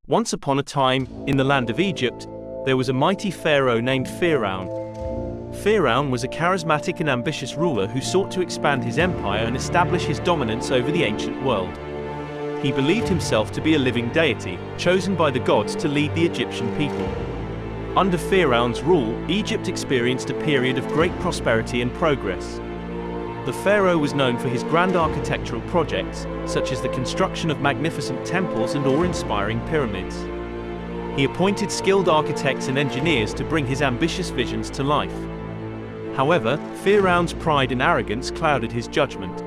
Once upon a time, in the land of Egypt, there was a mighty Pharaoh named Firaun. Firaun was a charismatic and ambitious ruler who sought to expand his empire and establish his dominance over the ancient world. He believed himself to be a living deity, chosen by the gods to lead the Egyptian people. Under Firaun's rule, Egypt experienced a period of great prosperity and progress. The pharaoh was known for his grand architectural projects, such as the construction of magnificent temples and awe-inspiring pyramids. He appointed skilled architects and engineers to bring his ambitious visions to life. However, Firaun's pride and arrogance clouded his judgment.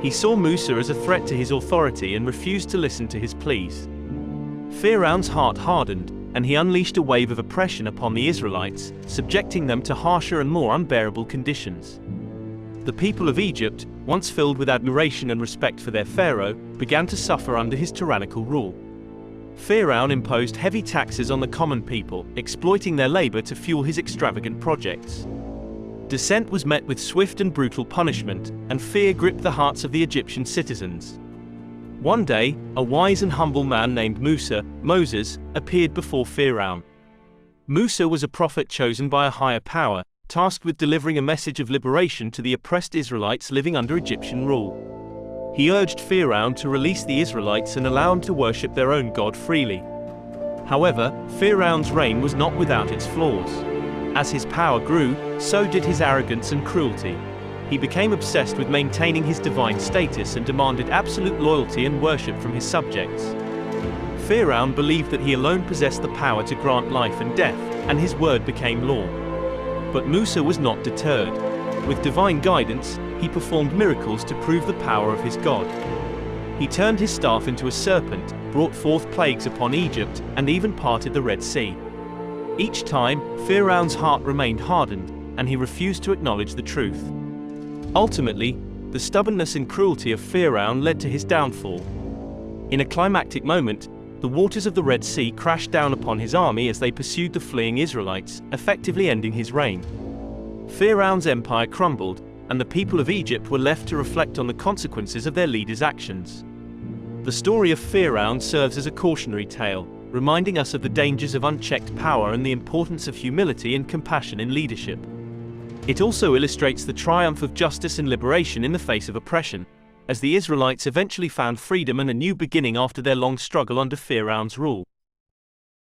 He saw Musa as a threat to his authority and refused to listen to his pleas. Firaun's heart hardened, and he unleashed a wave of oppression upon the Israelites, subjecting them to harsher and more unbearable conditions. The people of Egypt, once filled with admiration and respect for their pharaoh, began to suffer under his tyrannical rule. Firaun imposed heavy taxes on the common people, exploiting their labor to fuel his extravagant projects. Dissent was met with swift and brutal punishment, and fear gripped the hearts of the Egyptian citizens. One day, a wise and humble man named Moses, appeared before Firaun. Musa was a prophet chosen by a higher power, tasked with delivering a message of liberation to the oppressed Israelites living under Egyptian rule. He urged Firaun to release the Israelites and allow them to worship their own God freely. However, Firaun's reign was not without its flaws. As his power grew, so did his arrogance and cruelty. He became obsessed with maintaining his divine status and demanded absolute loyalty and worship from his subjects. Firaun believed that he alone possessed the power to grant life and death, and his word became law. But Musa was not deterred. With divine guidance, he performed miracles to prove the power of his God. He turned his staff into a serpent, brought forth plagues upon Egypt, and even parted the Red Sea. Each time, Firaun's heart remained hardened, and he refused to acknowledge the truth. Ultimately, the stubbornness and cruelty of Firaun led to his downfall. In a climactic moment, the waters of the Red Sea crashed down upon his army as they pursued the fleeing Israelites, effectively ending his reign. Firaun's empire crumbled, and the people of Egypt were left to reflect on the consequences of their leaders' actions. The story of Firaun serves as a cautionary tale, reminding us of the dangers of unchecked power and the importance of humility and compassion in leadership. It also illustrates the triumph of justice and liberation in the face of oppression, as the Israelites eventually found freedom and a new beginning after their long struggle under Firaun's rule.